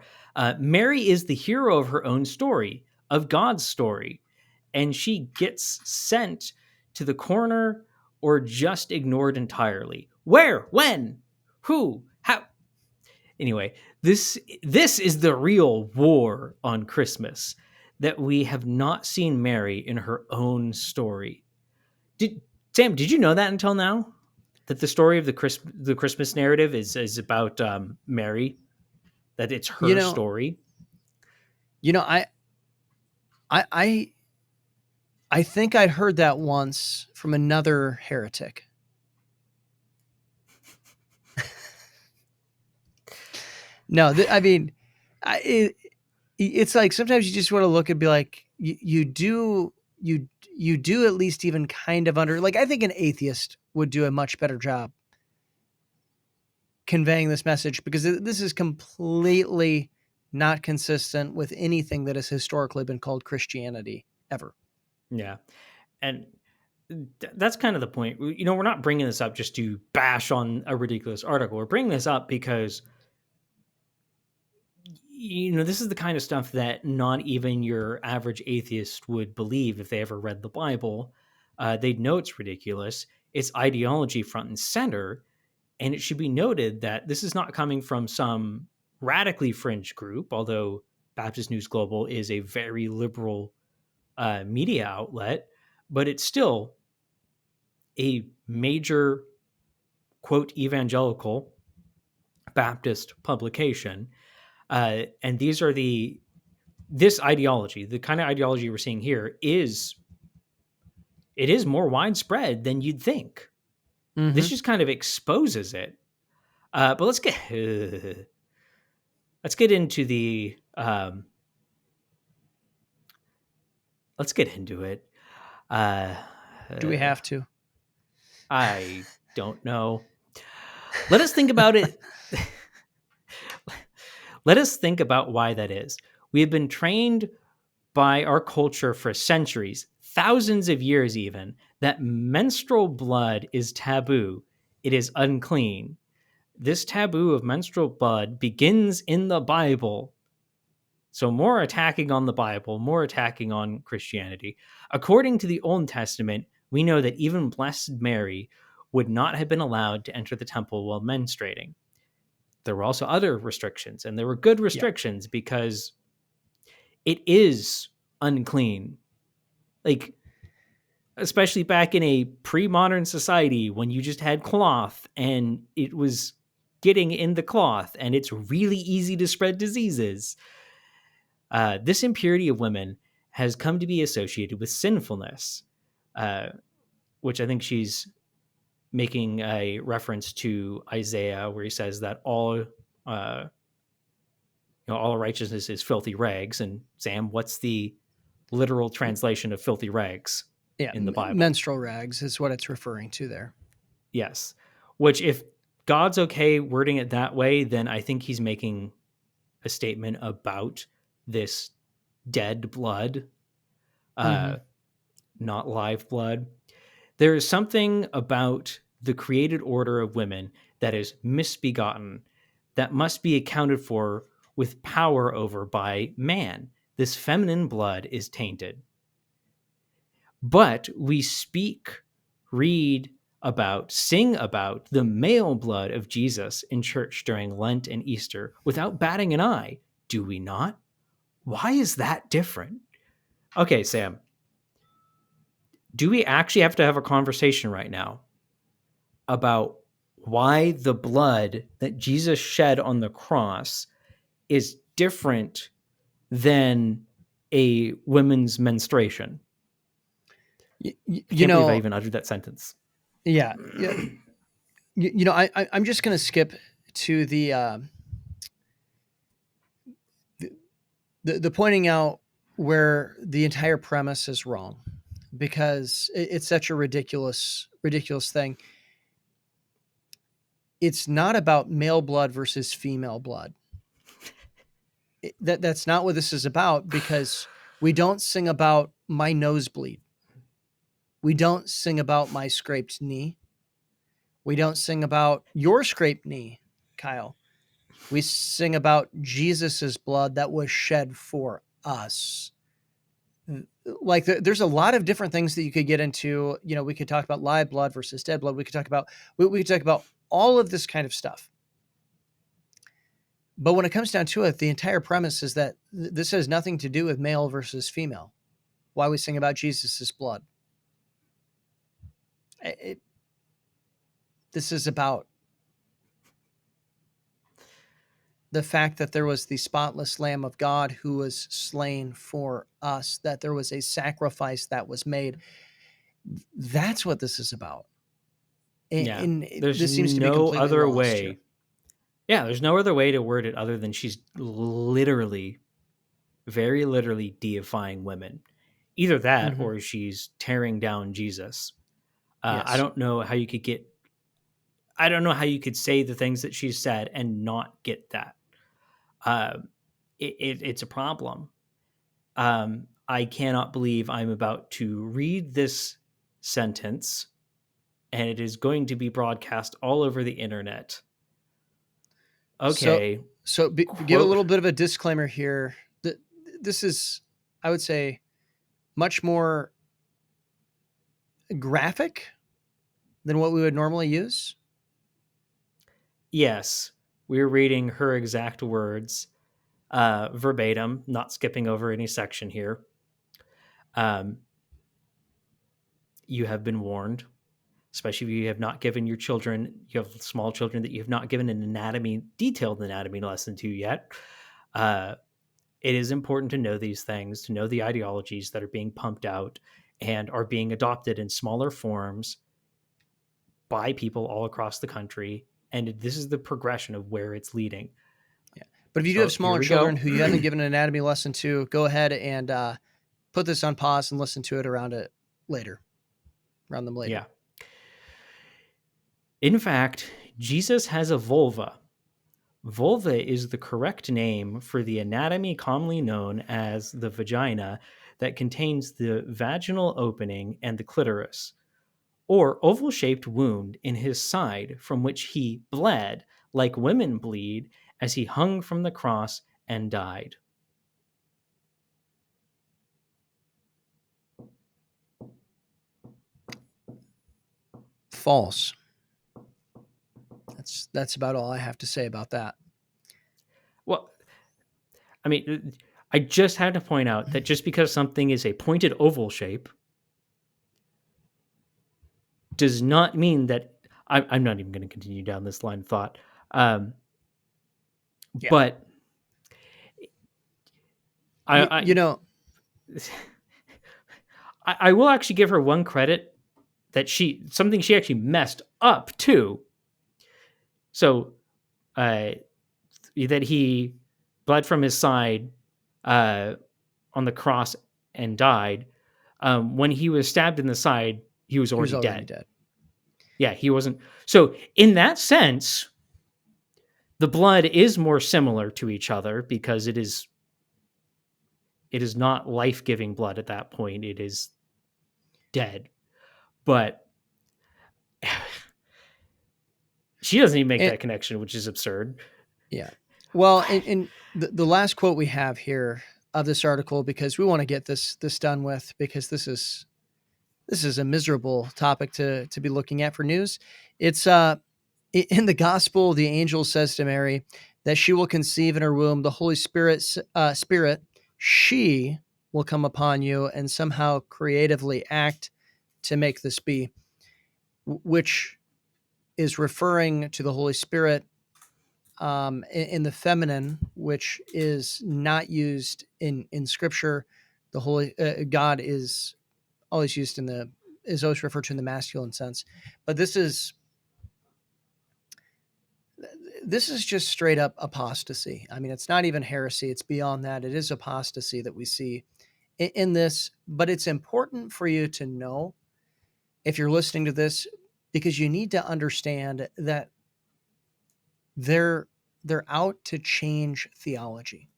Mary is the hero of her own story, of God's story, and she gets sent to the corner or just ignored entirely. Where? When? Who? How? Anyway, this is the real war on Christmas, that we have not seen Mary in her own story. Sam, did you know that until now? That the story of the Christmas narrative is about Mary, that it's her story? I think I'd heard that once from another heretic. No, it's like sometimes you just want to look and be like, you do at least even kind of like, I think an atheist would do a much better job conveying this message, because this is completely not consistent with anything that has historically been called Christianity ever. Yeah. And that's kind of the point. We're not bringing this up just to bash on a ridiculous article. We're bringing this up because this is the kind of stuff that not even your average atheist would believe if they ever read the Bible. They'd know it's ridiculous. It's ideology front and center. And it should be noted that this is not coming from some radically fringe group, although Baptist News Global is a very liberal media outlet, but it's still a major, quote, evangelical Baptist publication. And these are this ideology, the kind of ideology we're seeing here is more widespread than you'd think. This Mm-hmm. just kind of exposes it. But let's get into the let's get into it. Uh, Do we uh, have to? I don't know. Let us think about it. Let us think about why that is. We have been trained by our culture for centuries, thousands of years even, that menstrual blood is taboo. It is unclean. This taboo of menstrual blood begins in the Bible. So, more attacking on the Bible, more attacking on Christianity. According to the Old Testament, we know that even Blessed Mary would not have been allowed to enter the temple while menstruating. There were also other restrictions, and there were good Yeah. restrictions because it is unclean. Like, especially back in a pre-modern society when you just had cloth and it was getting in the cloth and it's really easy to spread diseases. This impurity of women has come to be associated with sinfulness, uh, which I think she's making a reference to Isaiah, where he says that all righteousness is filthy rags. And Sam, what's the literal translation of filthy rags Yeah. in the Bible? Menstrual rags is what it's referring to there. Yes. Which, if God's okay wording it that way, then I think he's making a statement about this dead blood, Mm-hmm. uh, not live blood. There is something about the created order of women that is misbegotten, that must be accounted for with power over by man. This feminine blood is tainted. But we speak, read about, sing about the male blood of Jesus in church during Lent and Easter without batting an eye, do we not? Why is that different? Okay, Sam, do we actually have to have a conversation right now about why the blood that Jesus shed on the cross is different than a woman's menstruation? You, I you can't believe I know, even uttered that sentence. yeah, yeah. I'm just going to skip to the pointing out where the entire premise is wrong, because it's such a ridiculous thing. It's not about male blood versus female blood. That's not what this is about, because we don't sing about my nosebleed. We don't sing about my scraped knee. We don't sing about your scraped knee, Kyle. We sing about Jesus's blood that was shed for us. Like, there's a lot of different things that you could get into. We could talk about live blood versus dead blood. We could talk about all of this kind of stuff. But when it comes down to it, the entire premise is that this has nothing to do with male versus female. Why we sing about Jesus's blood. This is about the fact that there was the spotless Lamb of God who was slain for us, that there was a sacrifice that was made. That's what this is about. Yeah, And there's this seems to be no completely other lost here. way. Yeah, there's no other way to word it other than she's literally, very literally deifying women. Either that Mm-hmm. or she's tearing down Jesus. I Yes. don't know how you could get. I don't know how you could say the things that she said and not get that. Uh, it's a problem. I cannot believe I'm about to read this sentence and it is going to be broadcast all over the internet. So, Okay, give a quote. little bit of a disclaimer here. This is, I would say, much more graphic than what we would normally use. Yes, we're reading her exact words verbatim, not skipping over any section here. Um, you have been warned, especially if you have not given your children, you have small children that you have not given an detailed anatomy lesson to yet. Uh, it is important to know these things, to know the ideologies that are being pumped out and are being adopted in smaller forms by people all across the country. And this is the progression of where it's leading. Yeah. But if you do have So here smaller we children go. who you haven't given an anatomy lesson to, go ahead and put this on pause and listen to it around them later. Yeah. In fact, Jesus has a vulva. Vulva is the correct name for the anatomy commonly known as the vagina that contains the vaginal opening and the clitoris, or oval shaped wound in his side from which he bled like women bleed as he hung from the cross and died. False. That's about all I have to say about that. Well, I mean, I just had to point out that just because something is a pointed oval shape does not mean that I'm not even going to continue down this line of thought. Um, Yeah. but You, I, you know, I will actually give her one credit that something she actually messed up too. So that he bled from his side uh, on the cross and died. When he was stabbed in the side, he was he was already already dead. dead. Yeah, he wasn't. So in that sense, the blood is more similar to each other because it is not life-giving blood at that point. It is dead. But she doesn't even make And that connection, which is absurd. yeah. Well, in the last quote we have here of this article, because we want to get this done with, because this is a miserable topic to be looking at for news. It's in the gospel, the angel says to Mary that she will conceive in her womb the Holy Spirit. She will come upon you and somehow creatively act to make this be, which is referring to the Holy Spirit in the feminine, which is not used in Scripture. The Holy God is always used is always referred to in the masculine sense, but this is just straight up apostasy. I mean, it's not even heresy; it's beyond that. It is apostasy that we see in this. But it's important for you to know if you're listening to this, because you need to understand that they're they're out to change theology.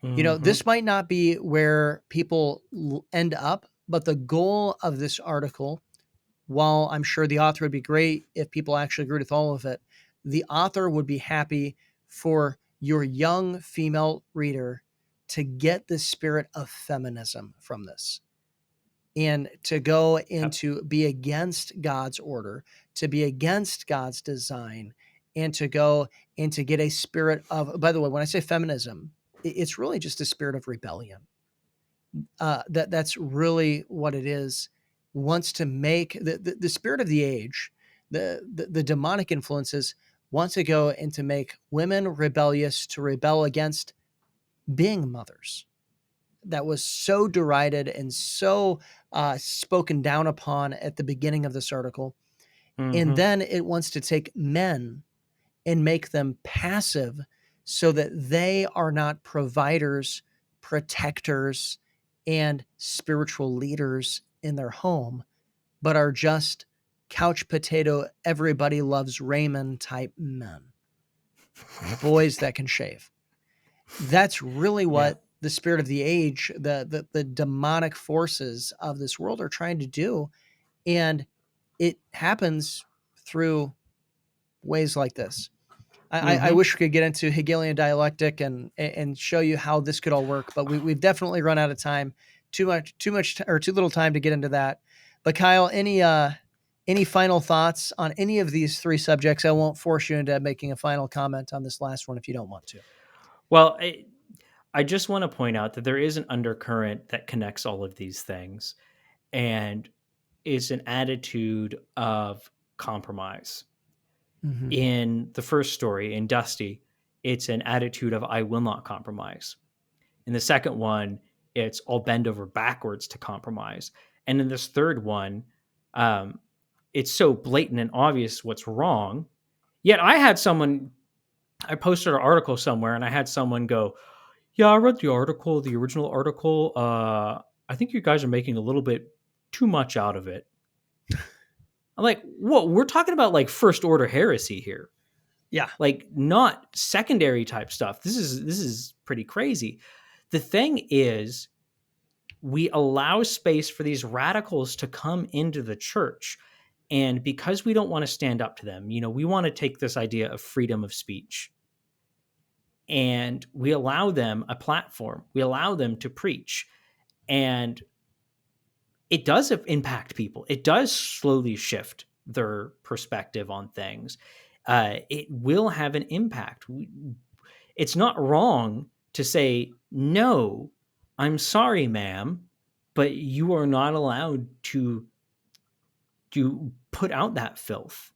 Mm-hmm. This might not be where people end up, but the goal of this article, while I'm sure the author would be great if people actually agreed with all of it, the author would be happy for your young female reader to get the spirit of feminism from this and to go Yep. into be against God's order, to be against God's design, and to go and to get a spirit of, by the way, when I say feminism, it's really just a spirit of rebellion. That's really what it is. Wants to make the spirit of the age, the demonic influences want to go and to make women rebellious, to rebel against being mothers. That was so derided and so spoken down upon at the beginning of this article. And Mm-hmm. then it wants to take men and make them passive so that they are not providers, protectors, and spiritual leaders in their home, but are just couch potato, everybody loves Raymond type men, boys that can shave. That's really Yeah. what the spirit of the age, the demonic forces of this world are trying to do. And it happens through ways like this. I Mm-hmm. wish we could get into Hegelian dialectic and show you how this could all work, but we've definitely run out of time. Too little time to get into that. But Kyle, Any final thoughts on any of these three subjects? I won't force you into making a final comment on this last one if you don't want to. Well, I just want to point out that there is an undercurrent that connects all of these things, and it's an attitude of compromise. Mm-hmm. In the first story, in Dusty, it's an attitude of I will not compromise. In the second one, it's I'll bend over backwards to compromise. And in this third one, um, it's so blatant and obvious what's wrong. Yet I posted an article somewhere and I had someone go, yeah, I read the article, the original article. I think you guys are making a little bit too much out of it. I'm like, whoa, we're talking about like first order heresy here. Yeah. Like not secondary type stuff. This is pretty crazy. The thing is, we allow space for these radicals to come into the church. And because we don't want to stand up to them, we want to take this idea of freedom of speech and we allow them a platform. We allow them to preach. And it does impact people. It does slowly shift their perspective on things. It will have an impact. It's not wrong to say, no, I'm sorry, ma'am, but you are not allowed to put out that filth.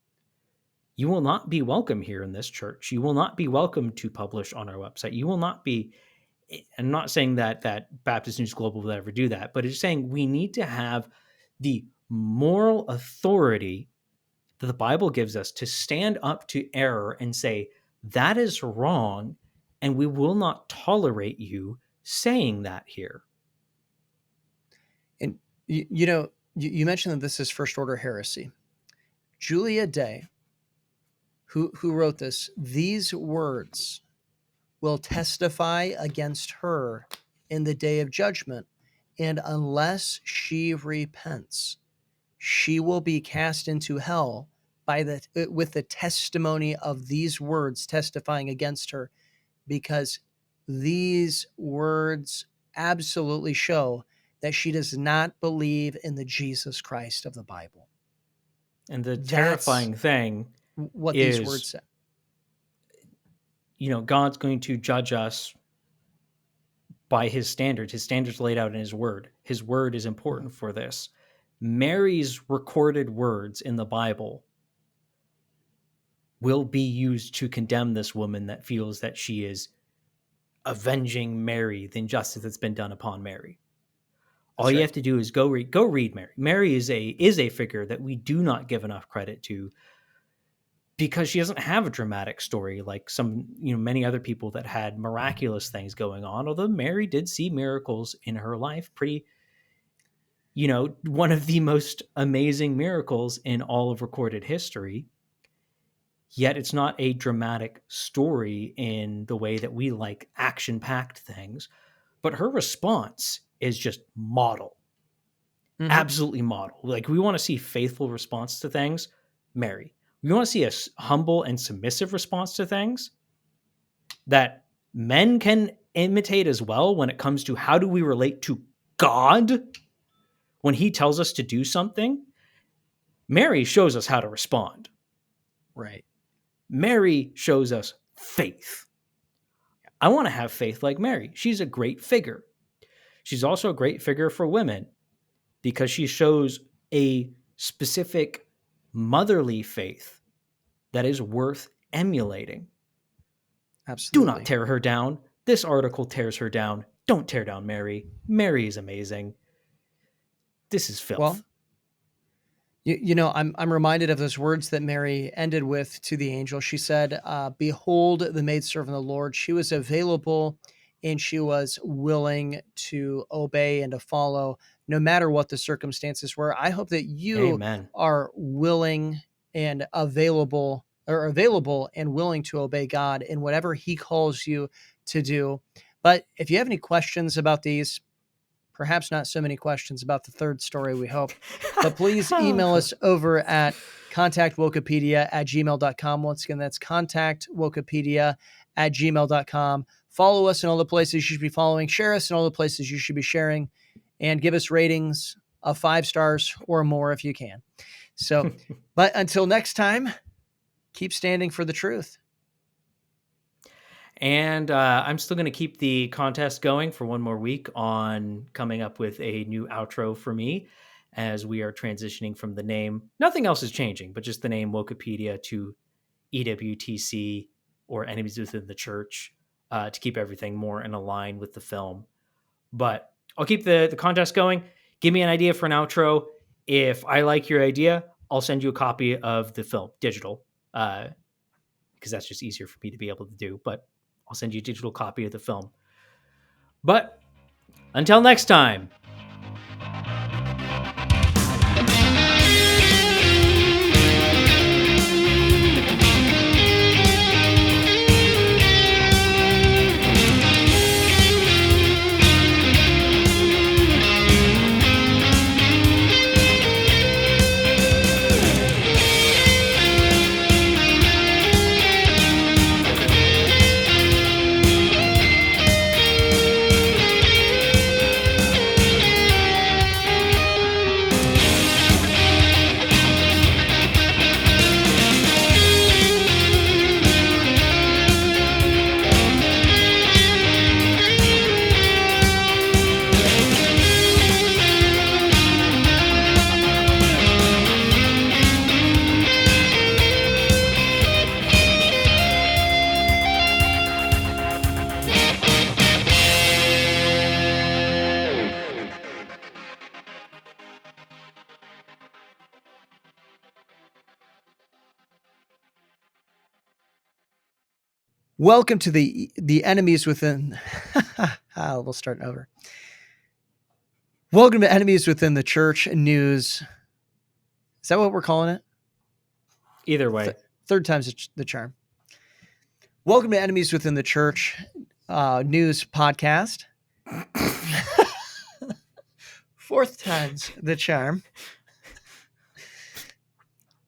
You will not be welcome here in this church. You will not be welcome to publish on our website. You will not be. I'm not saying that Baptist News Global will ever do that, but it's saying we need to have the moral authority that the Bible gives us to stand up to error and say, that is wrong, and we will not tolerate you saying that here. And, you mentioned that this is first order heresy. Julia Day, who wrote this, these words will testify against her in the day of judgment, and unless she repents, she will be cast into hell with the testimony of these words testifying against her, because these words absolutely show that she does not believe in the Jesus Christ of the Bible. And the That's terrifying thing what these words is, say. God's going to judge us by his standards laid out in his word. His word is important for this. Mary's recorded words in the Bible will be used to condemn this woman that feels that she is avenging Mary, the injustice that's been done upon Mary. All you have to do is go read Mary. Mary is a figure that we do not give enough credit to, because she doesn't have a dramatic story like many other people that had miraculous things going on. Although Mary did see miracles in her life, one of the most amazing miracles in all of recorded history. Yet it's not a dramatic story in the way that we like action-packed things, but her response is just model. Mm-hmm. Absolutely model. Like, we want to see faithful response to things, Mary. We want to see a humble and submissive response to things that men can imitate as well when it comes to how do we relate to God when he tells us to do something. Mary shows us how to respond. Right. Mary shows us faith. I want to have faith like Mary. She's a great figure. She's also a great figure for women because she shows a specific motherly faith that is worth emulating. Absolutely. Do not tear her down. This article tears her down. Don't tear down Mary. Mary is amazing. This is filth. Well, I'm reminded of those words that Mary ended with to the angel. She said, behold, the maidservant of the Lord. She was available and she was willing to obey and to follow no matter what the circumstances were. I hope that you Amen. are willing and available and willing to obey God in whatever he calls you to do. But if you have any questions about these, perhaps not so many questions about the third story, we hope, but please email us over at contactwokepedia@gmail.com. Once again, that's contactwokepedia@gmail.com. Follow us in all the places you should be following, share us in all the places you should be sharing, and give us ratings, of 5 stars or more if you can. So, but until next time, keep standing for the truth. And I'm still going to keep the contest going for one more week on coming up with a new outro for me as we are transitioning from the name. Nothing else is changing, but just the name Wokepedia to EWTC or Enemies Within the Church to keep everything more in line with the film. But I'll keep the contest going. Give me an idea for an outro. If I like your idea, I'll send you a copy of the film, digital, because that's just easier for me to be able to do. But I'll send you a digital copy of the film. But until next time. Welcome to the Enemies Within. We'll start over. Welcome to Enemies Within the Church news. Is that what we're calling it? Either way. Third time's the charm. Welcome to Enemies Within the Church news podcast. Fourth time's the charm.